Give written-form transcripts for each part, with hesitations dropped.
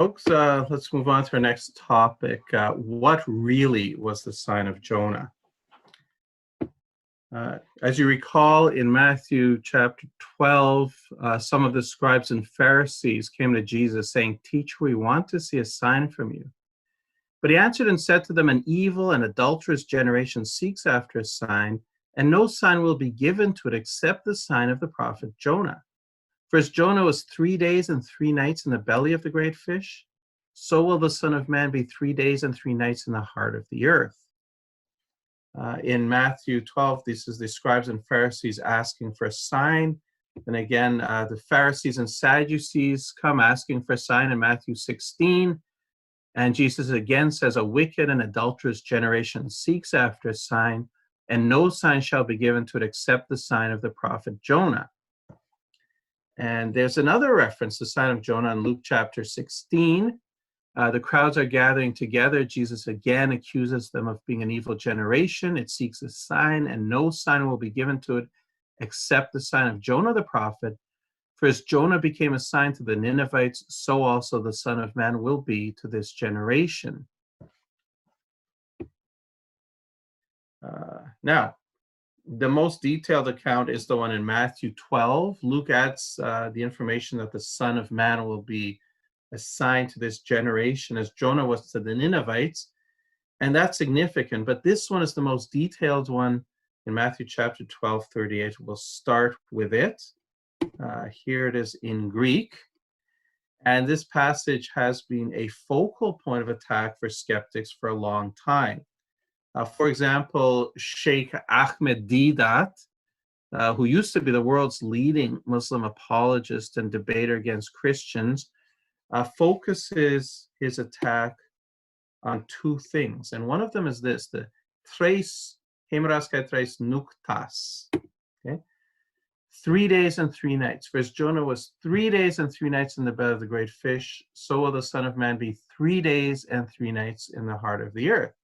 Folks, let's move on to our next topic. What really was the sign of Jonah? As you recall, in Matthew chapter 12, some of the scribes and Pharisees came to Jesus saying, "Teacher, we want to see a sign from you." But he answered and said to them, "An evil and adulterous generation seeks after a sign, and no sign will be given to it except the sign of the prophet Jonah. For as Jonah was 3 days and 3 nights in the belly of the great fish, so will the Son of Man be 3 days and 3 nights in the heart of the earth." In Matthew 12, this is the scribes and Pharisees asking for a sign. And again, the Pharisees and Sadducees come asking for a sign in Matthew 16. And Jesus again says, "A wicked and adulterous generation seeks after a sign, and no sign shall be given to it except the sign of the prophet Jonah." And there's another reference, the sign of Jonah, in Luke chapter 16. The crowds are gathering together. Jesus again accuses them of being an evil generation. It seeks a sign, and no sign will be given to it except the sign of Jonah the prophet. For as Jonah became a sign to the Ninevites, so also the Son of Man will be to this generation. Now, the most detailed account is the one in Matthew 12. Luke adds the information that the Son of Man will be a sign to this generation as Jonah was to the Ninevites. And that's significant. But this one is the most detailed one in Matthew chapter 12, 38. We'll start with it. Here it is in Greek. And this passage has been a focal point of attack for skeptics for a long time. For example, Sheikh Ahmed Deedat, who used to be the world's leading Muslim apologist and debater against Christians, focuses his attack on two things. And one of them is this, the tres hemorrhaskai tres nuktas. Okay? 3 days and 3 nights. For as Jonah was 3 days and 3 nights in the belly of the great fish, so will the Son of Man be 3 days and 3 nights in the heart of the earth.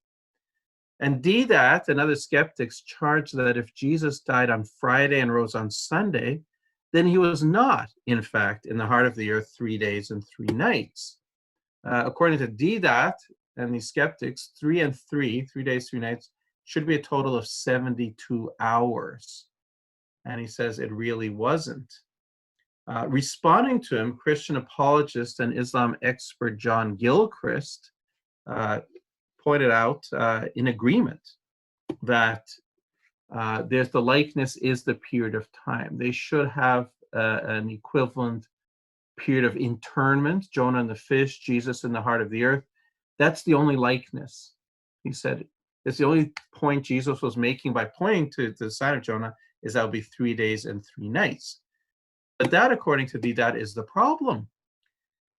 And Deedat and other skeptics charge that if Jesus died on Friday and rose on Sunday, then he was not, in fact, in the heart of the earth 3 days and 3 nights. According to Deedat and these skeptics, 3 and 3, 3 days, 3 nights, should be a total of 72 hours. And he says it really wasn't. Responding to him, Christian apologist and Islam expert John Gilchrist pointed out in agreement that there's the likeness is the period of time. They should have an equivalent period of internment, Jonah in the fish, Jesus in the heart of the earth. That's the only likeness. He said it's the only point Jesus was making by pointing to the sign of Jonah is that will be 3 days and 3 nights. But that, according to Deedat, is the problem.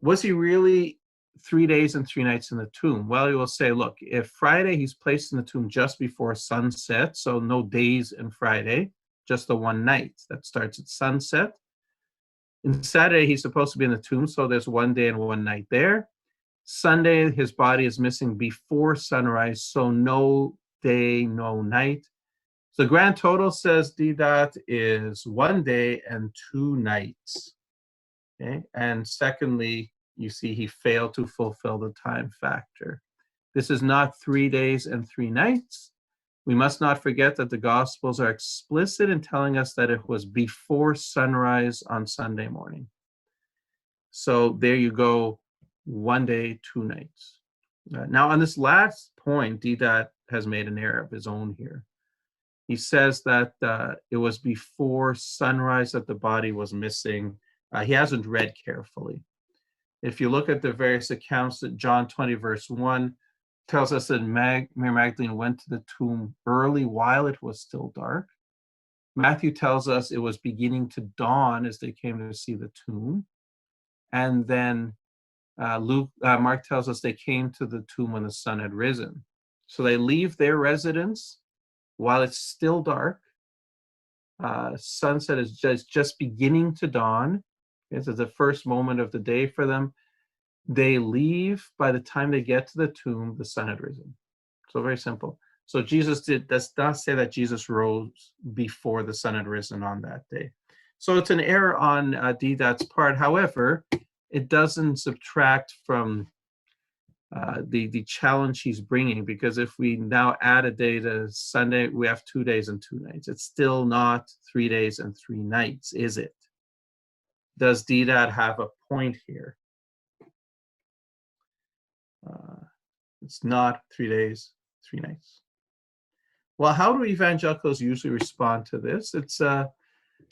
Was he really 3 days and 3 nights in the tomb? Well, he will say, look, if Friday he's placed in the tomb just before sunset, so no days in Friday, just the one night that starts at sunset. And Saturday he's supposed to be in the tomb, so there's 1 day and 1 night there. Sunday his body is missing before sunrise, so no day, no night. So the grand total, says Deedat, is 1 day and 2 nights. Okay? And secondly, you see he failed to fulfill the time factor. This is not 3 days and 3 nights. We must not forget that the Gospels are explicit in telling us that it was before sunrise on Sunday morning. So there you go, 1 day, 2 nights. Now, on this last point, Deedat has made an error of his own here. He says that it was before sunrise that the body was missing. He hasn't read carefully. If you look at the various accounts, that John 20, verse 1 tells us that Mary Magdalene went to the tomb early while it was still dark. Matthew tells us it was beginning to dawn as they came to see the tomb. And then Mark tells us they came to the tomb when the sun had risen. So they leave their residence while it's still dark. Sunset is just beginning to dawn. This is the first moment of the day for them. They leave. By the time they get to the tomb, the sun had risen. So very simple. So Jesus does not say that Jesus rose before the sun had risen on that day. So it's an error on Deedat's part. However, it doesn't subtract from the challenge he's bringing, because if we now add a day to Sunday, we have 2 days and 2 nights. It's still not 3 days and 3 nights, is it? Does Dedad have a point here? It's not 3 days, 3 nights. Well, how do evangelicals usually respond to this? It's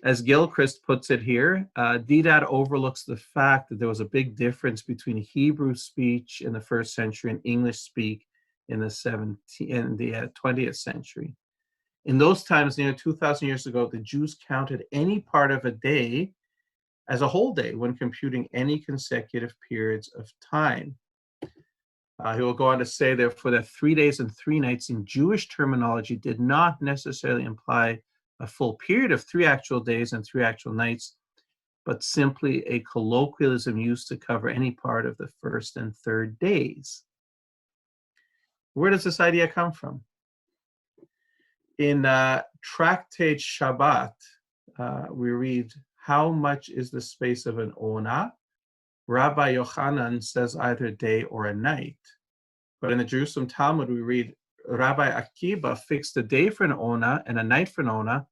as Gilchrist puts it here, Dedad overlooks the fact that there was a big difference between Hebrew speech in the first century and English speak in the 20th century. In those times, 2,000 years ago, the Jews counted any part of a day as a whole day when computing any consecutive periods of time. He will go on to say, therefore, that 3 days and 3 nights in Jewish terminology did not necessarily imply a full period of 3 actual days and 3 actual nights, but simply a colloquialism used to cover any part of the first and third days. Where does this idea come from? In Tractate Shabbat, we read, how much is the space of an ona? Rabbi Yochanan says either a day or a night. But in the Jerusalem Talmud, we read, Rabbi Akiba fixed a day for an ona and a night for an ona,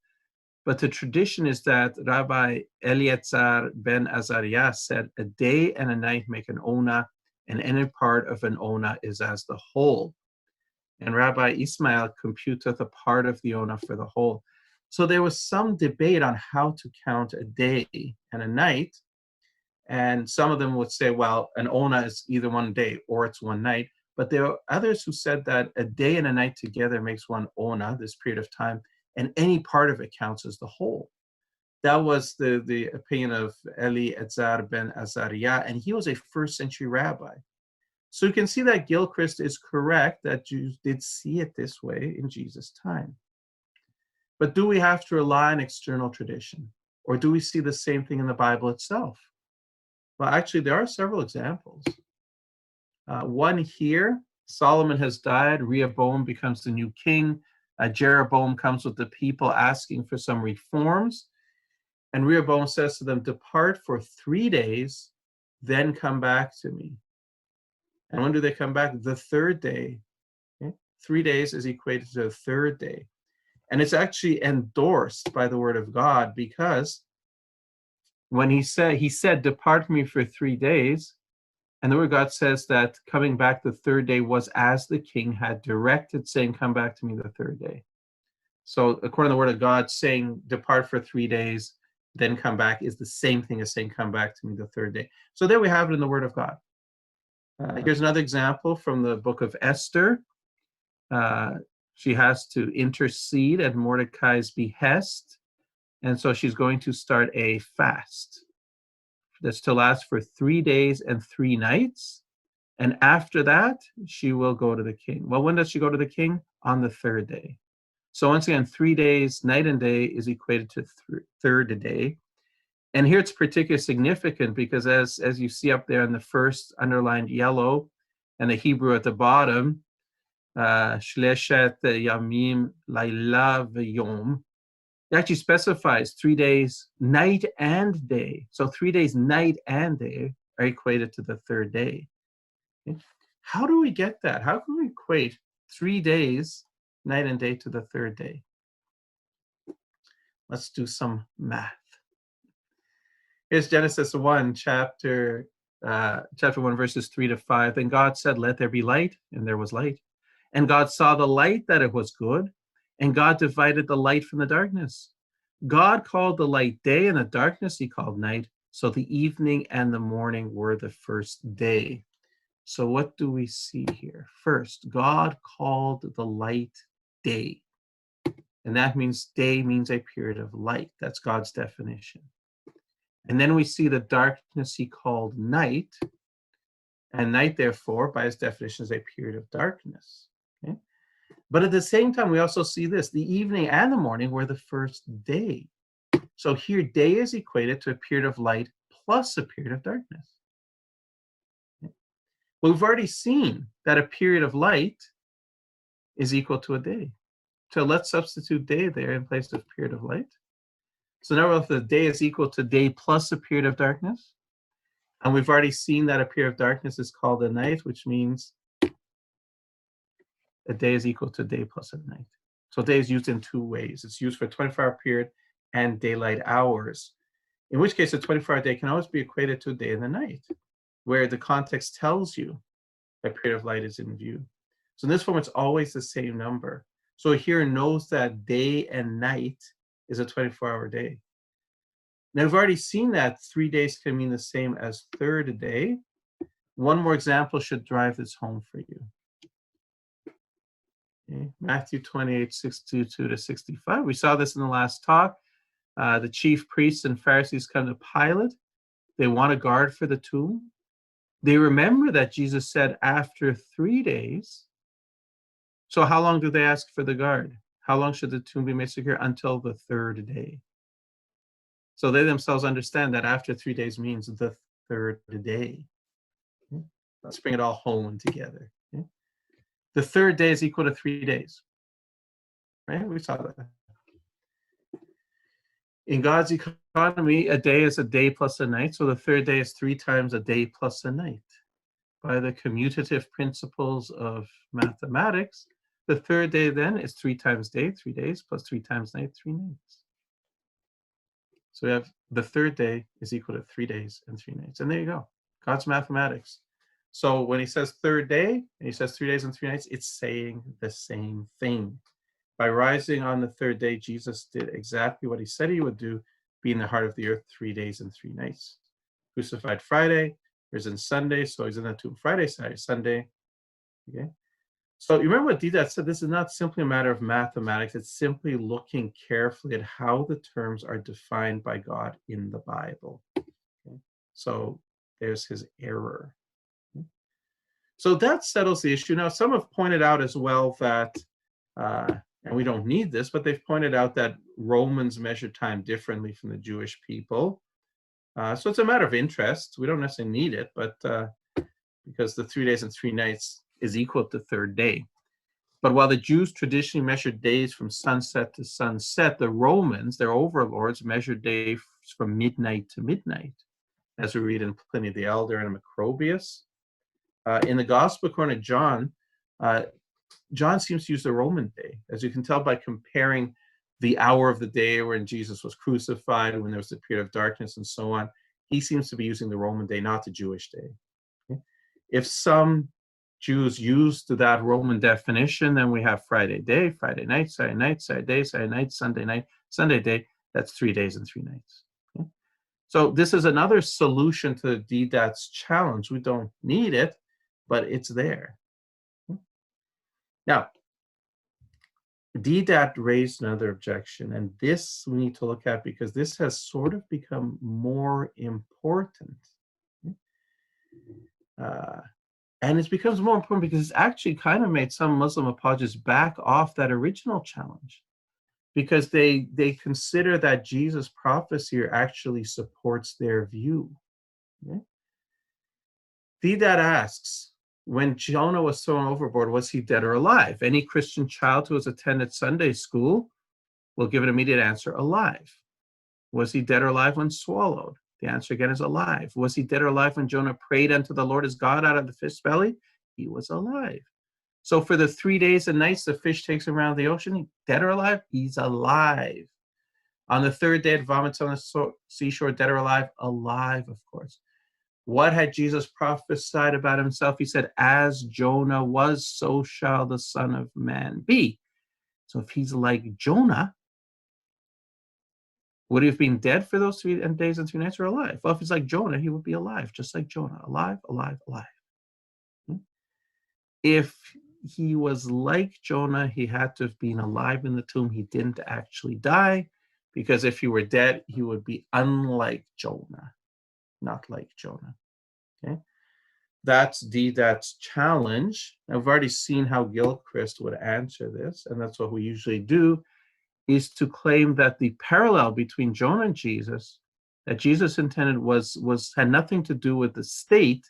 but the tradition is that Rabbi Eliezer ben Azariah said a day and a night make an ona, and any part of an ona is as the whole. And Rabbi Ismail computeth a part of the ona for the whole. So there was some debate on how to count a day and a night, and some of them would say, well, an ona is either one day or it's one night. But there are others who said that a day and a night together makes one ona, this period of time, and any part of it counts as the whole. That was the opinion of Eliezer ben Azariah, and he was a first century rabbi. So you can see that Gilchrist is correct that Jews did see it this way in Jesus' time. But do we have to rely on external tradition? Or do we see the same thing in the Bible itself? Well, actually, there are several examples. One here, Solomon has died, Rehoboam becomes the new king, Jeroboam comes with the people asking for some reforms, and Rehoboam says to them, depart for 3 days, then come back to me. And when do they come back? The third day. Okay? 3 days is equated to the third day. And it's actually endorsed by the word of God, because when he said, depart from me for 3 days, and the word of God says that coming back the third day was as the king had directed, saying, come back to me the third day. So according to the word of God, saying, depart for 3 days, then come back is the same thing as saying, come back to me the third day. So there we have it in the word of God. Here's another example from the book of Esther. She has to intercede at Mordecai's behest, and so she's going to start a fast that's to last for 3 days and 3 nights. And after that, she will go to the king. Well, when does she go to the king? On the third day. So once again, 3 days, night and day, is equated to third day. And here it's particularly significant because as you see up there in the first underlined yellow and the Hebrew at the bottom, Shleshet Yamim Laila V'Yom, it actually specifies 3 days, night and day. So 3 days, night and day are equated to the third day. Okay? How do we get that? How can we equate 3 days, night and day, to the third day? Let's do some math. Here's Genesis 1, chapter 1, verses 3 to 5. Then God said, let there be light, and there was light. And God saw the light that it was good, and God divided the light from the darkness. God called the light day, and the darkness he called night. So the evening and the morning were the first day. So what do we see here? First, God called the light day. And that means day means a period of light. That's God's definition. And then we see the darkness he called night. And night, therefore, by his definition, is a period of darkness. Okay? But at the same time, we also see this. The evening and the morning were the first day. So here, day is equated to a period of light plus a period of darkness. Okay? Well, we've already seen that a period of light is equal to a day. So let's substitute day there in place of period of light. So now if the day is equal to day plus a period of darkness, And we've already seen that a period of darkness is called a night, which means a day is equal to a day plus a night. So day is used in two ways. It's used for a 24-hour period and daylight hours, in which case a 24-hour day can always be equated to a day and a night, where the context tells you a period of light is in view. So in this form, it's always the same number. So here knows that day and night is a 24-hour day. Now, we've already seen that 3 days can mean the same as third day. One more example should drive this home for you. Okay. Matthew 28:62 to 65. We saw this in the last talk. The chief priests and Pharisees come to Pilate. They want a guard for the tomb. They remember that Jesus said after 3 days. So how long do they ask for the guard? How long should the tomb be made secure? Until the third day. So they themselves understand that after 3 days means the third day. Okay. Let's bring it all home together. Okay. The third day is equal to 3 days. Right? We saw that. In God's economy, a day is a day plus a night. So the third day is 3 times a day plus a night. By the commutative principles of mathematics, the third day then is 3 times day, 3 days, plus 3 times night, 3 nights. So we have the third day is equal to 3 days and 3 nights. And there you go. God's mathematics. So when he says third day, and he says 3 days and 3 nights, it's saying the same thing. By rising on the third day, Jesus did exactly what he said he would do, be in the heart of the earth 3 days and 3 nights. Crucified Friday, risen Sunday, so he's in the tomb Friday, Saturday, Sunday. Okay. So you remember what Didat said, this is not simply a matter of mathematics, it's simply looking carefully at how the terms are defined by God in the Bible. Okay. So there's his error. Okay. So that settles the issue. Now, some have pointed out as well that, and we don't need this, but they've pointed out that Romans measure time differently from the Jewish people. So it's a matter of interest. We don't necessarily need it, but because the 3 days and 3 nights is equal to third day. But while the Jews traditionally measured days from sunset to sunset, the Romans, their overlords, measured days from midnight to midnight, as we read in Pliny the Elder and Macrobius. In the Gospel according to John, John seems to use the Roman day, as you can tell by comparing the hour of the day when Jesus was crucified, when there was a period of darkness and so on. He seems to be using the Roman day, not the Jewish day. Okay? If some Jews used that Roman definition, then we have Friday day, Friday night, Saturday night, Saturday day, Saturday night, Sunday day. That's 3 days and 3 nights. Okay? So this is another solution to Didat's challenge. We don't need it, but it's there. Okay? Now, Didat raised another objection, and this we need to look at because this has sort of become more important. And it becomes more important because it's actually kind of made some Muslim apologists back off that original challenge, because they consider that Jesus' prophecy actually supports their view. Okay? Didat asks, when Jonah was thrown overboard, was he dead or alive? Any Christian child who has attended Sunday school will give an immediate answer, alive. Was he dead or alive when swallowed? The answer again is alive. Was he dead or alive when Jonah prayed unto the Lord his God out of the fish's belly? He was alive. So for the 3 days and nights the fish takes him around the ocean, dead or alive? He's alive. On the third day it vomits on the seashore, dead or alive? Alive, of course. What had Jesus prophesied about himself? He said, as Jonah was, so shall the Son of Man be. So if he's like Jonah, would he have been dead for those 3 days and 3 nights, or alive? Well, if he's like Jonah, he would be alive, just like Jonah. Alive, alive, alive. If he was like Jonah, he had to have been alive in the tomb. He didn't actually die, because if he were dead, he would be unlike Jonah, not like Jonah. Okay? That's Didat's challenge. I've already seen how Gilchrist would answer this, and that's what we usually do, is to claim that the parallel between Jonah and Jesus, that Jesus intended had nothing to do with the state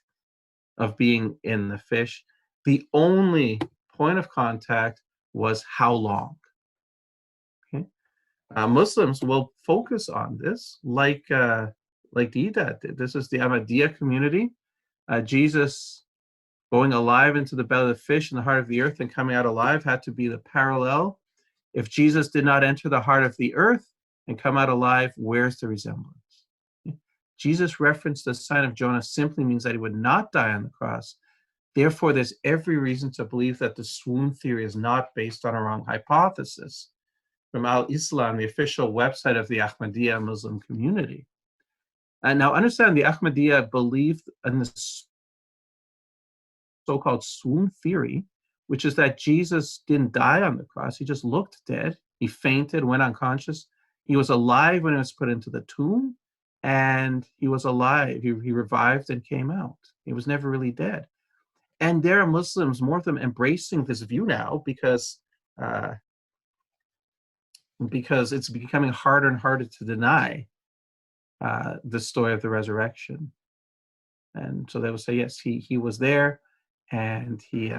of being in the fish. The only point of contact was how long. Okay? Muslims will focus on this, like like Deedat did. This is the Ahmadiyya community. Jesus going alive into the belly of the fish in the heart of the earth and coming out alive had to be the parallel. If Jesus did not enter the heart of the earth and come out alive, where's the resemblance? Jesus referenced the sign of Jonah simply means that he would not die on the cross. Therefore, there's every reason to believe that the swoon theory is not based on a wrong hypothesis. From Al-Islam, the official website of the Ahmadiyya Muslim community. And now understand, the Ahmadiyya believed in the so-called swoon theory, which is that Jesus didn't die on the cross. He just looked dead. He fainted, went unconscious. He was alive when he was put into the tomb, and he was alive. He revived and came out. He was never really dead. And there are Muslims, more of them, embracing this view now because it's becoming harder and harder to deny the story of the resurrection. And so they will say, yes, he was there, and he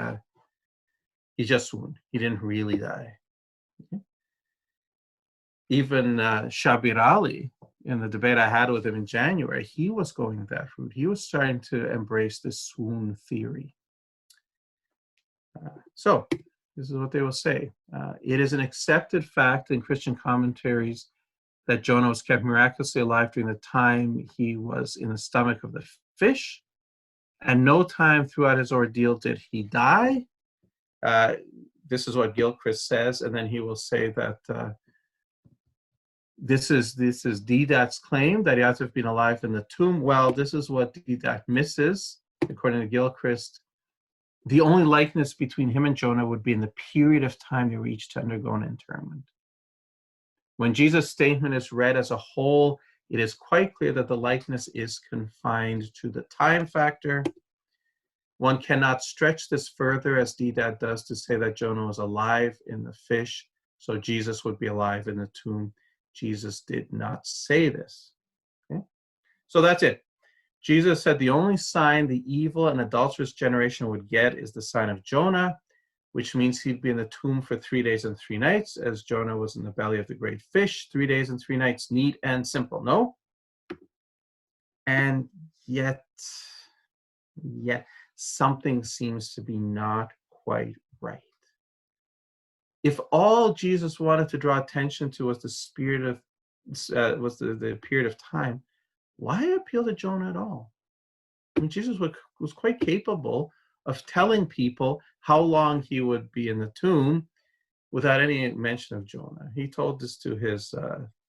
just swooned. He didn't really die. Okay. Even Shabir Ali, in the debate I had with him in January, he was going that route. He was trying to embrace this swoon theory. So this is what they will say. It is an accepted fact in Christian commentaries that Jonah was kept miraculously alive during the time he was in the stomach of the fish, and no time throughout his ordeal did he die. This is what Gilchrist says, and then he will say that this is Deedat's claim that he ought to have been alive in the tomb. Well, this is what Deedat misses, according to Gilchrist. The only likeness between him and Jonah would be in the period of time they reached to undergo an interment. When Jesus' statement is read as a whole, it is quite clear that the likeness is confined to the time factor. One cannot stretch this further, as Deedat does, to say that Jonah was alive in the fish, so Jesus would be alive in the tomb. Jesus did not say this. Okay? So that's it. Jesus said the only sign the evil and adulterous generation would get is the sign of Jonah, which means he'd be in the tomb for 3 days and 3 nights, as Jonah was in the belly of the great fish, 3 days and 3 nights, neat and simple. No? And yet something seems to be not quite right. If all Jesus wanted to draw attention to was the spirit of was the period of time, why appeal to Jonah at all? I mean, Jesus was quite capable of telling people how long he would be in the tomb without any mention of Jonah. He told this to his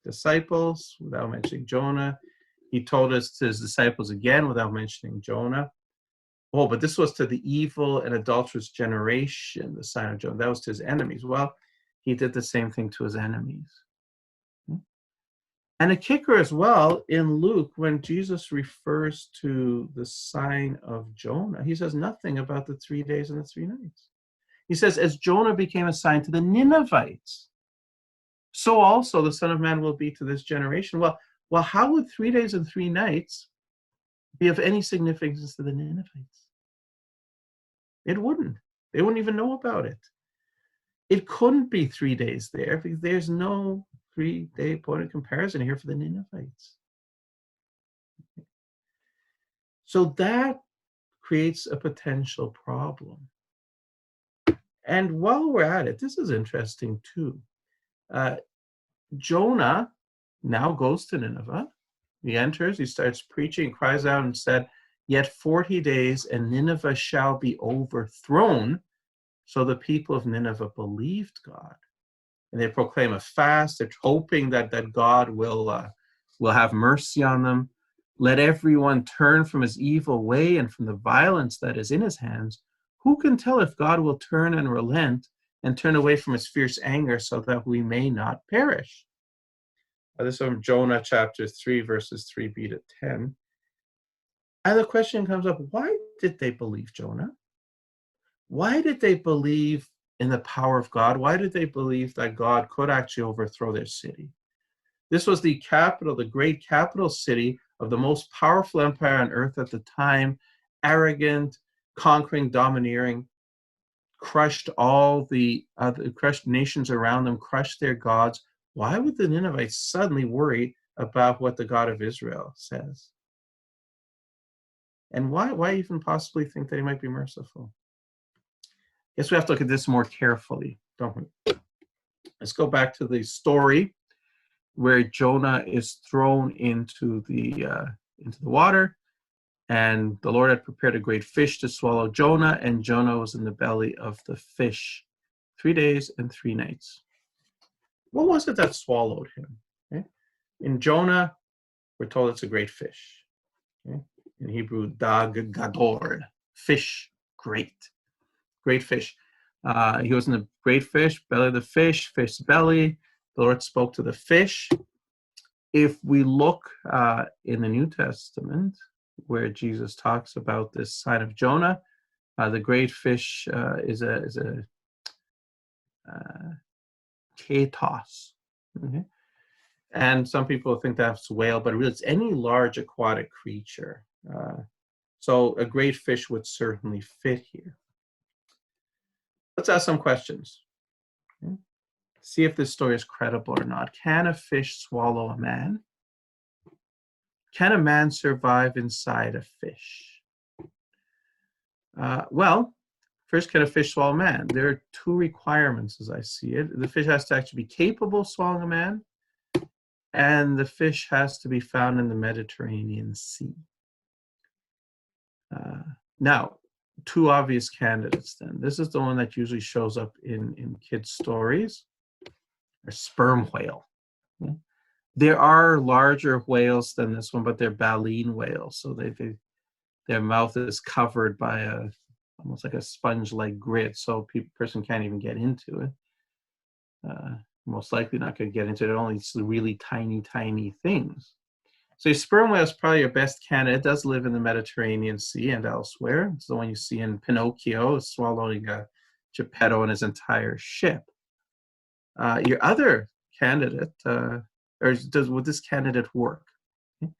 disciples without mentioning Jonah. He told us to his disciples again without mentioning Jonah. Oh, but this was to the evil and adulterous generation, the sign of Jonah. That was to his enemies. Well, he did the same thing to his enemies. And a kicker as well, in Luke, when Jesus refers to the sign of Jonah, he says nothing about the 3 days and the 3 nights. He says, as Jonah became a sign to the Ninevites, so also the Son of Man will be to this generation. Well, how would 3 days and 3 nights be of any significance to the Ninevites? It wouldn't. They wouldn't even know about it. It couldn't be 3 days there because there's no 3-day point of comparison here for the Ninevites. So that creates a potential problem. And while we're at it, this is interesting too. Jonah now goes to Nineveh. He enters, he starts preaching, cries out and said, "Yet 40 days and Nineveh shall be overthrown." So the people of Nineveh believed God. And they proclaim a fast. They're hoping that God will have mercy on them. Let everyone turn from his evil way and from the violence that is in his hands. Who can tell if God will turn and relent and turn away from his fierce anger so that we may not perish? This is from Jonah chapter 3, verses 3b to 10. And the question comes up, why did they believe Jonah? Why did they believe in the power of God? Why did they believe that God could actually overthrow their city? This was the capital, the great capital city of the most powerful empire on earth at the time, arrogant, conquering, domineering, crushed all the crushed nations around them, crushed their gods. Why would the Ninevites suddenly worry about what the God of Israel says. And why even possibly think that he might be merciful? Guess we have to look at this more carefully, don't we? Let's go back to the story where Jonah is thrown into the water, and the Lord had prepared a great fish to swallow Jonah, and Jonah was in the belly of the fish 3 days and 3 nights. What was it that swallowed him? Okay? In Jonah, we're told it's a great fish. Okay? In Hebrew, dag gador, fish, great fish. He was in the great fish, belly of the fish belly. The Lord spoke to the fish. If we look in the New Testament, where Jesus talks about this sign of Jonah, the great fish is a ketos. Okay? And some people think that's whale, but really it's any large aquatic creature. So a great fish would certainly fit here. Let's ask some questions. Okay? See if this story is credible or not. Can a fish swallow a man? Can a man survive inside a fish? Well, first, can a fish swallow a man? There are 2 requirements as I see it. The fish has to actually be capable of swallowing a man, and the fish has to be found in the Mediterranean Sea. Now, 2 obvious candidates then. This is the one that usually shows up in kids' stories. A sperm whale. Okay? There are larger whales than this one, but they're baleen whales. So their mouth is covered by almost like a sponge-like grit, so person can't even get into it. Most likely not going to get into it. Only really tiny, tiny things. So your sperm whale is probably your best candidate. It does live in the Mediterranean Sea and elsewhere. It's the one you see in Pinocchio, swallowing Geppetto and his entire ship. Your other candidate, would this candidate work? Okay.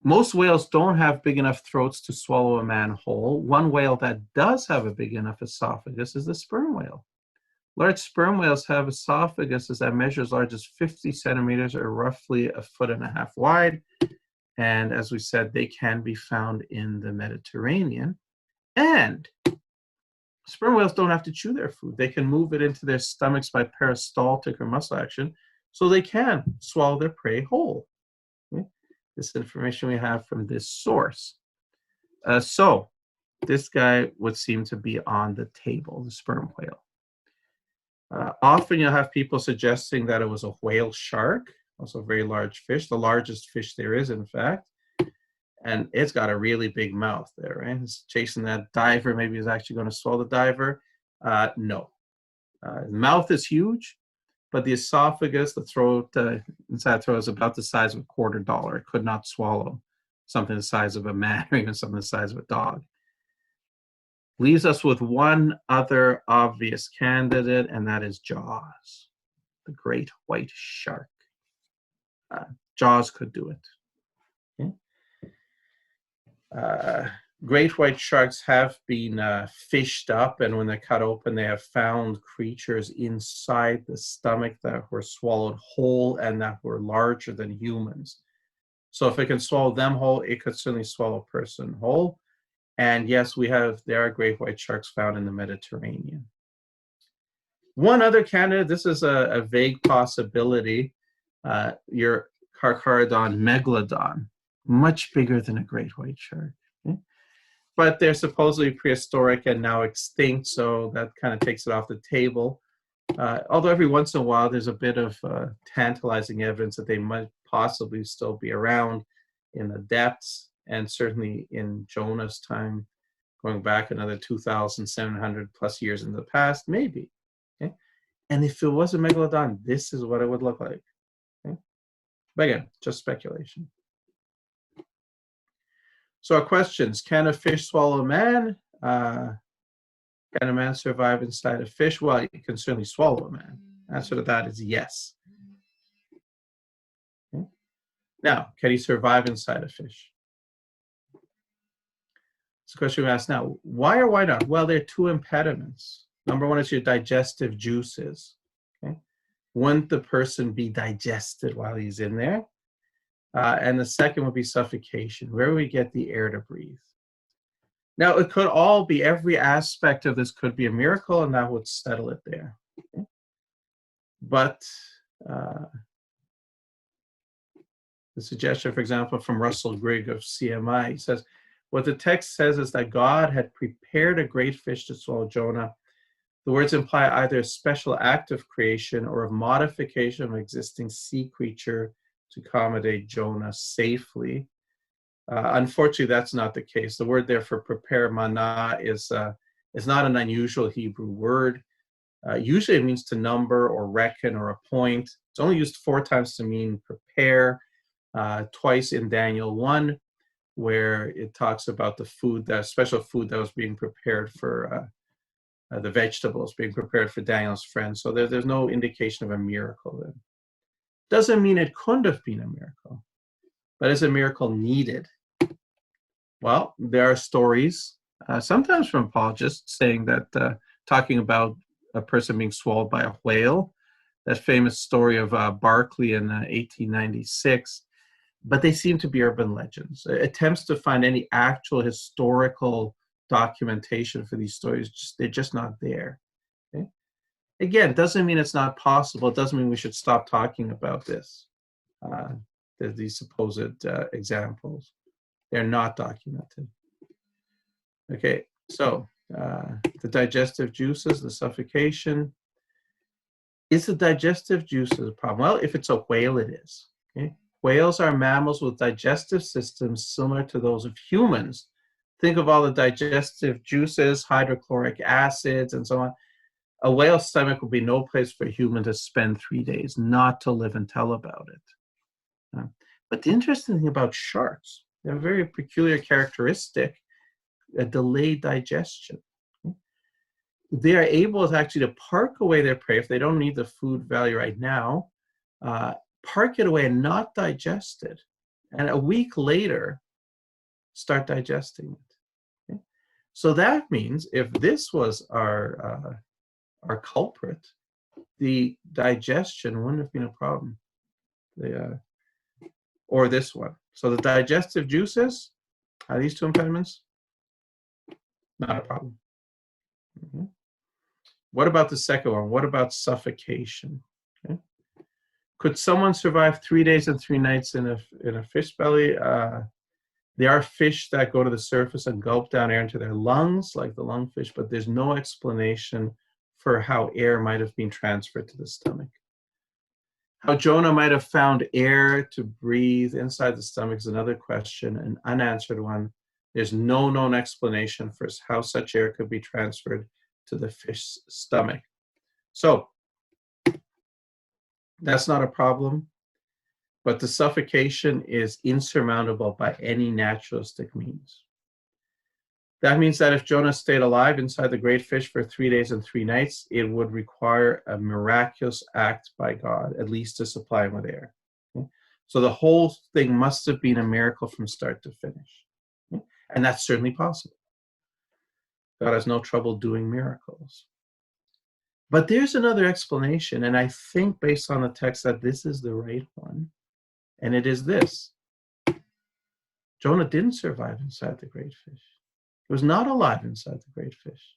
Most whales don't have big enough throats to swallow a man whole. One whale that does have a big enough esophagus is the sperm whale. Large sperm whales have esophaguses that measure as large as 50 centimeters or roughly 1.5 feet wide. And as we said, they can be found in the Mediterranean. And sperm whales don't have to chew their food. They can move it into their stomachs by peristaltic or muscle action, so they can swallow their prey whole. Okay? This information we have from this source. So this guy would seem to be on the table, the sperm whale. Often you'll have people suggesting that it was a whale shark, also a very large fish, the largest fish there is, in fact. And it's got a really big mouth there, right? It's chasing that diver. Maybe he's actually going to swallow the diver. No. The mouth is huge, but the esophagus, the throat, inside the throat is about the size of $0.25. It could not swallow something the size of a man or even something the size of a dog. Leaves us with one other obvious candidate, and that is Jaws, the great white shark. Jaws could do it. Okay? Great white sharks have been fished up, and when they're cut open, they have found creatures inside the stomach that were swallowed whole and that were larger than humans. So if it can swallow them whole, it could certainly swallow a person whole. And yes, there are great white sharks found in the Mediterranean. One other candidate, this is a vague possibility, your Carcharodon megalodon, much bigger than a great white shark. Okay? But they're supposedly prehistoric and now extinct, so that kind of takes it off the table. Although every once in a while, there's a bit of tantalizing evidence that they might possibly still be around in the depths. And certainly in Jonah's time, going back another 2,700 plus years in the past, maybe. Okay? And if it was a megalodon, this is what it would look like. Okay? But again, just speculation. So our questions: can a fish swallow a man? Can a man survive inside a fish? Well, he can certainly swallow a man. Answer to that is yes. Okay? Now, can he survive inside a fish? It's a question we ask now. Why or why not? Well, there are 2 impediments. Number one is your digestive juices. Okay? Wouldn't the person be digested while he's in there? And the second would be suffocation. Where would we get the air to breathe? Now, it could all be, every aspect of this could be a miracle, and that would settle it there. Okay? But the suggestion, for example, from Russell Grigg of CMI, he says, what the text says is that God had prepared a great fish to swallow Jonah. The words imply either a special act of creation or of modification of an existing sea creature to accommodate Jonah safely. Unfortunately, that's not the case. The word there for prepare, mana, is not an unusual Hebrew word. Usually it means to number or reckon or appoint. It's only used 4 times to mean prepare, twice in Daniel 1, where it talks about the food, that special food that was being prepared for the vegetables being prepared for Daniel's friends. So there's no indication of a miracle then. Doesn't mean it couldn't have been a miracle, but is a miracle needed? Well, there are stories, sometimes from apologists, saying that, talking about a person being swallowed by a whale, that famous story of Barclay in 1896, but they seem to be urban legends. Attempts to find any actual historical documentation for these stories, they're just not there. Okay? Again, doesn't mean it's not possible. It doesn't mean we should stop talking about this. These supposed examples. They're not documented. Okay, so the digestive juices, the suffocation. Is the digestive juices a problem? Well, if it's a whale, it is. Okay? Whales are mammals with digestive systems similar to those of humans. Think of all the digestive juices, hydrochloric acids, and so on. A whale's stomach would be no place for a human to spend 3 days, not to live and tell about it. But the interesting thing about sharks, they have a very peculiar characteristic, a delayed digestion. They are able to actually to park away their prey if they don't need the food value right now, park it away and not digest it, and a week later start digesting it. Okay? So that means if this was our culprit, the digestion wouldn't have been a problem. Or this one. So the digestive juices, are these 2 impediments? Not a problem. Mm-hmm. What about the second one? What about suffocation? Okay. Could someone survive 3 days and 3 nights in a fish belly? There are fish that go to the surface and gulp down air into their lungs, like the lungfish, but there's no explanation for how air might have been transferred to the stomach. How Jonah might have found air to breathe inside the stomach is another question, an unanswered one. There's no known explanation for how such air could be transferred to the fish's stomach. So that's not a problem, but the suffocation is insurmountable by any naturalistic means. That means that if Jonah stayed alive inside the great fish for 3 days and 3 nights, it would require a miraculous act by God, at least to supply him with air. Okay? So the whole thing must have been a miracle from start to finish. Okay? And that's certainly possible. God has no trouble doing miracles. But there's another explanation, and I think based on the text that this is the right one, and it is this. Jonah didn't survive inside the great fish. He was not alive inside the great fish.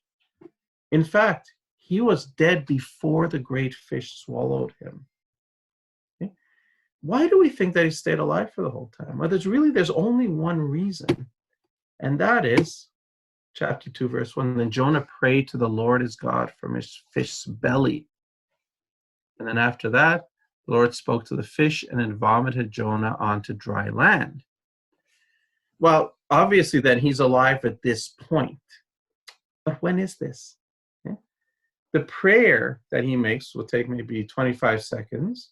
In fact, he was dead before the great fish swallowed him. Okay? Why do we think that he stayed alive for the whole time? Well, there's only one reason, and that is chapter 2, verse 1. Then Jonah prayed to the Lord his God from his fish's belly. And then after that, the Lord spoke to the fish and then vomited Jonah onto dry land. Well, obviously then he's alive at this point. But when is this? Okay. The prayer that he makes will take maybe 25 seconds,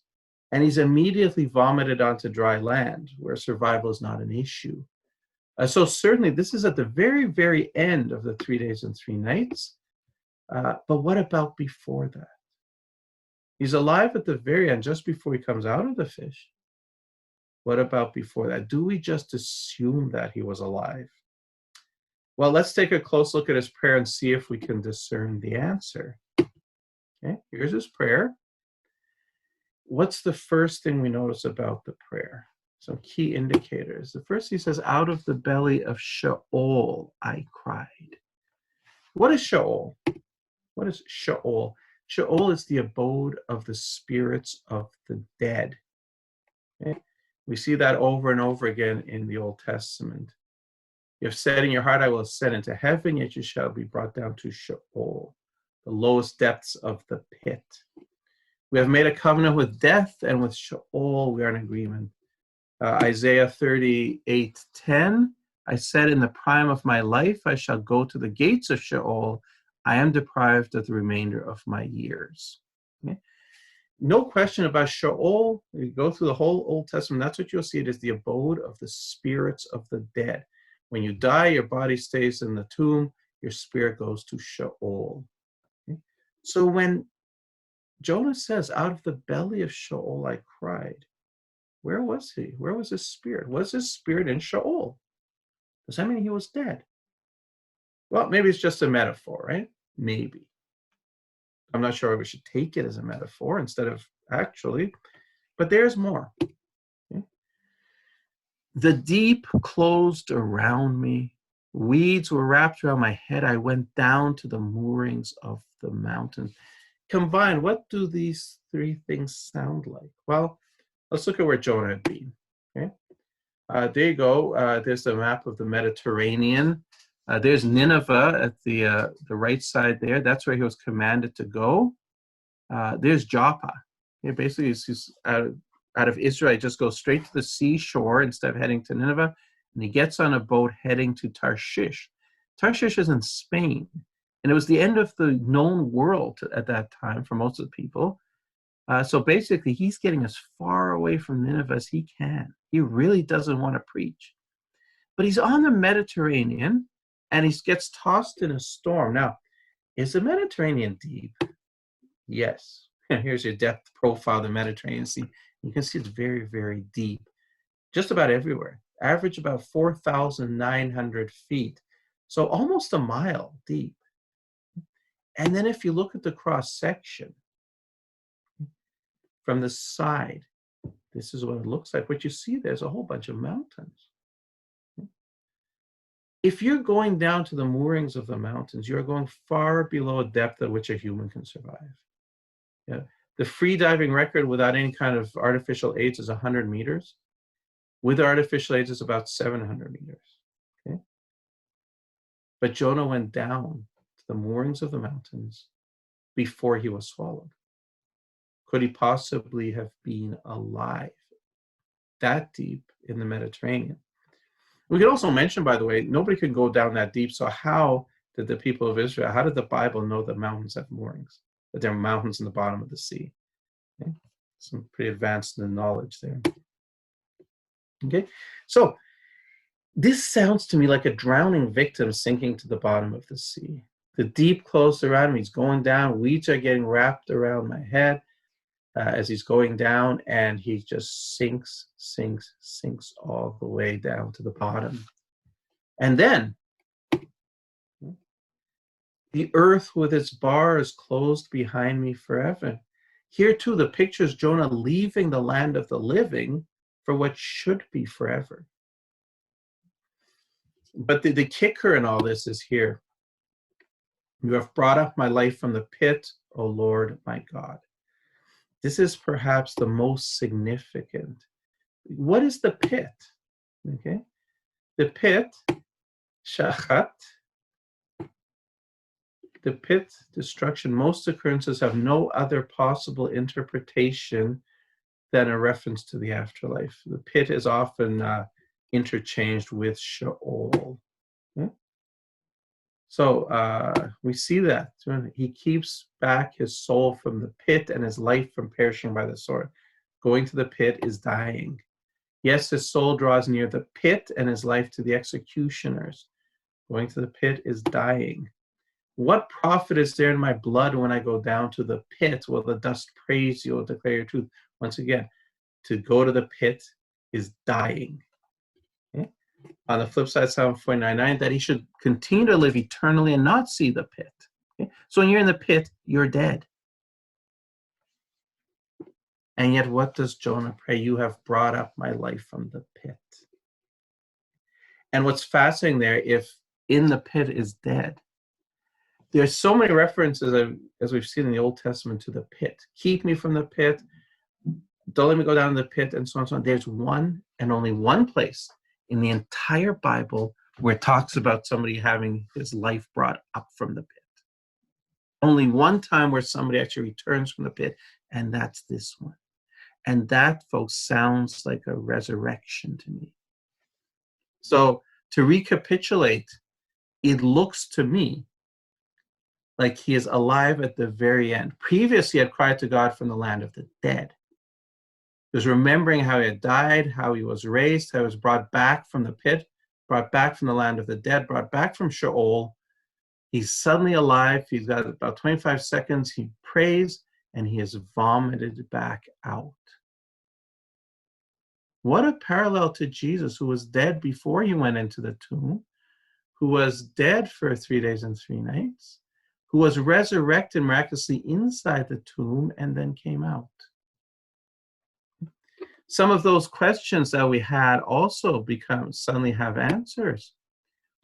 and he's immediately vomited onto dry land where survival is not an issue. So certainly this is at the very, very end of the 3 days and 3 nights. But what about before that? He's alive at the very end, just before he comes out of the fish. What about before that? Do we just assume that he was alive? Well, let's take a close look at his prayer and see if we can discern the answer. Okay, here's his prayer. what's the first thing we notice about the prayer? Some key indicators. The first, he says, out of the belly of Sheol I cried. What is Sheol? What is Sheol? Sheol is the abode of the spirits of the dead. Okay? We see that over and over again in the Old Testament. You have said in your heart, I will ascend into heaven, yet you shall be brought down to Sheol, the lowest depths of the pit. We have made a covenant with death, and with Sheol we are in agreement. Isaiah 38:10, I said, in the prime of my life, I shall go to the gates of Sheol. I am deprived of the remainder of my years. Okay? No question about Sheol. You go through the whole Old Testament, that's what you'll see. It is the abode of the spirits of the dead. When you die, your body stays in the tomb, your spirit goes to Sheol. Okay? So when Jonah says, out of the belly of Sheol I cried, where was he? Where was his spirit? Was his spirit in Sheol? Does that mean he was dead? Well, maybe it's just a metaphor, right? Maybe. I'm not sure we should take it as a metaphor instead of actually, but there's more. Okay? The deep closed around me. Weeds were wrapped around my head. I went down to the moorings of the mountains. Combined, what do these three things sound like? Well, let's look at where Jonah had been. Okay? There you go. There's the map of the Mediterranean. There's Nineveh at the right side there. That's where he was commanded to go. There's Joppa. Basically, he's out of Israel. He just goes straight to the seashore instead of heading to Nineveh. And he gets on a boat heading to Tarshish. Tarshish is in Spain. And it was the end of the known world at that time for most of the people. So basically, he's getting as far away from Nineveh as he can. He really doesn't want to preach. But he's on the Mediterranean, and he gets tossed in a storm. Now, is the Mediterranean deep? Yes. Here's your depth profile of the Mediterranean Sea. You can see it's very, very deep. Just about everywhere. Average about 4,900 feet. So almost a mile deep. And then if you look at the cross section from the side, this is what it looks like. What you see, there's a whole bunch of mountains. If you're going down to the moorings of the mountains, you're going far below a depth at which a human can survive. Yeah. The free diving record without any kind of artificial aids is 100 meters. With artificial aids, it's about 700 meters. Okay? But Jonah went down to the moorings of the mountains before he was swallowed. Could he possibly have been alive that deep in the Mediterranean? We could also mention, by the way, nobody could go down that deep. So how did the people of Israel, how did the Bible know that mountains have moorings, that there are mountains in the bottom of the sea? Okay? Some pretty advanced knowledge there. Okay, so this sounds to me like a drowning victim sinking to the bottom of the sea. The deep closed around him, he's going down, weeds are getting wrapped around my head as he's going down, and he just sinks all the way down to the bottom. And then the earth with its bars closed behind me forever. Here too, the picture is Jonah leaving the land of the living for what should be forever. But the kicker in all this is here. You have brought up my life from the pit, O Lord, my God. This is perhaps the most significant. What is the pit? Okay, the pit, shachat, the pit, destruction. Most occurrences have no other possible interpretation than a reference to the afterlife. The pit is often interchanged with Sheol. Okay? So we see that. He keeps back his soul from the pit and his life from perishing by the sword. Going to the pit is dying. Yes, his soul draws near the pit and his life to the executioners. Going to the pit is dying. What profit is there in my blood when I go down to the pit? Will the dust praise you or declare your truth? Once again, to go to the pit is dying. Okay? On the flip side, Psalm 49:9, that he should continue to live eternally and not see the pit. Okay? So when you're in the pit, you're dead. And yet what does Jonah pray? You have brought up my life from the pit. And what's fascinating there, if in the pit is dead, there's so many references, as we've seen in the Old Testament, to the pit. Keep me from the pit. Don't let me go down to the pit, and so on and so on. There's one and only one place in the entire Bible where it talks about somebody having his life brought up from the pit. Only one time where somebody actually returns from the pit, and that's this one. And that, folks, sounds like a resurrection to me. So to recapitulate, it looks to me like he is alive at the very end. Previously, he had cried to God from the land of the dead. He was remembering how he had died, how he was raised, how he was brought back from the pit, brought back from the land of the dead, brought back from Sheol. He's suddenly alive. He's got about 25 seconds. He prays, and he is vomited back out. What a parallel to Jesus, who was dead before he went into the tomb, who was dead for 3 days and 3 nights, who was resurrected miraculously inside the tomb and then came out. Some of those questions that we had also suddenly have answers.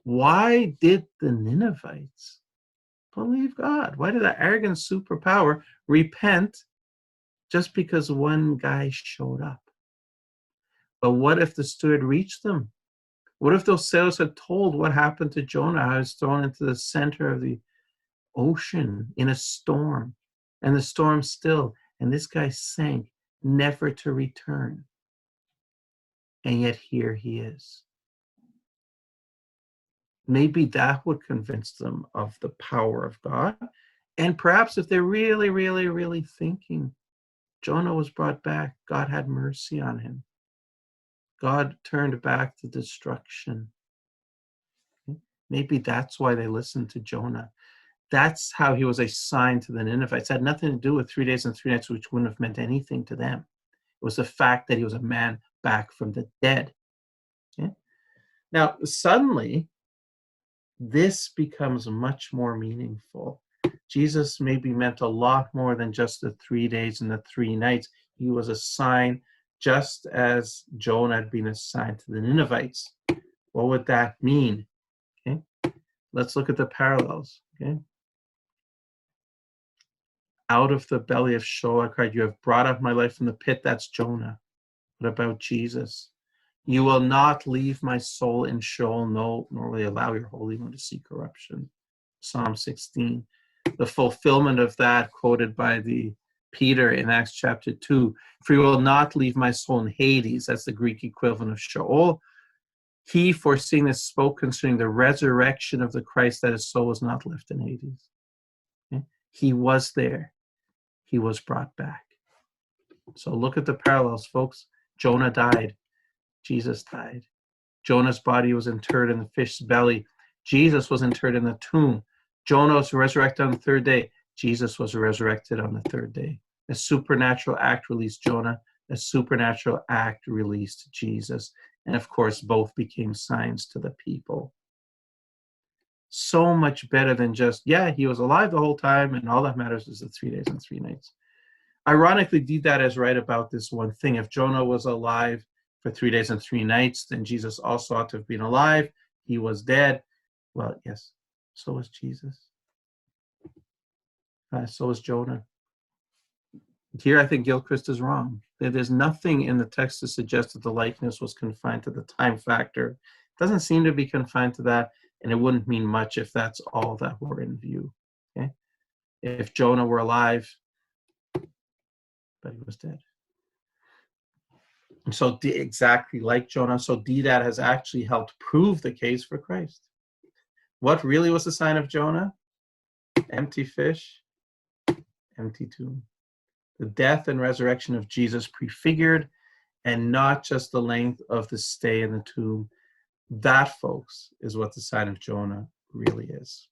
Why did the Ninevites believe God? Why did that arrogant superpower repent just because one guy showed up? But what if the steward reached them? What if those sailors had told what happened to Jonah? How he was thrown into the center of the ocean in a storm, and the storm stilled, and this guy sank, never to return. And yet here he is. Maybe that would convince them of the power of God. And perhaps if they're really, really, really thinking, Jonah was brought back, God had mercy on him. God turned back the destruction. Maybe that's why they listened to Jonah. That's how he was a sign to the Ninevites. It had nothing to do with 3 days and 3 nights, which wouldn't have meant anything to them. It was the fact that he was a man back from the dead. Okay? Now, suddenly, this becomes much more meaningful. Jesus maybe meant a lot more than just the 3 days and the 3 nights. He was a sign, just as Jonah had been a sign to the Ninevites. What would that mean? Okay, let's look at the parallels. Okay, out of the belly of Sheol I cried, you have brought up my life from the pit. That's Jonah. What about Jesus? You will not leave my soul in Sheol, no, nor will you allow your Holy One to see corruption. Psalm 16. The fulfillment of that quoted by the Peter in Acts chapter 2. For you will not leave my soul in Hades. That's the Greek equivalent of Sheol. He, foreseeing this, spoke concerning the resurrection of the Christ, that his soul was not left in Hades. Okay? He was there. He was brought back. So look at the parallels, folks. Jonah died. Jesus died. Jonah's body was interred in the fish's belly. Jesus was interred in the tomb. Jonah was resurrected on the 3rd day. Jesus was resurrected on the 3rd day. A supernatural act released Jonah. A supernatural act released Jesus. And of course, both became signs to the people. So much better than just, yeah, he was alive the whole time, and all that matters is the 3 days and 3 nights. Ironically, Didat is right about this one thing. If Jonah was alive for 3 days and 3 nights, then Jesus also ought to have been alive. He was dead. Well, yes, so was Jesus. So was Jonah. Here, I think Gilchrist is wrong. There's nothing in the text to suggest that the likeness was confined to the time factor. It doesn't seem to be confined to that, and it wouldn't mean much if that's all that were in view. Okay? If Jonah were alive, but he was dead. So exactly like Jonah, so Didat has actually helped prove the case for Christ. What really was the sign of Jonah? Empty fish, empty tomb. The death and resurrection of Jesus prefigured, and not just the length of the stay in the tomb. That, folks, is what the sign of Jonah really is.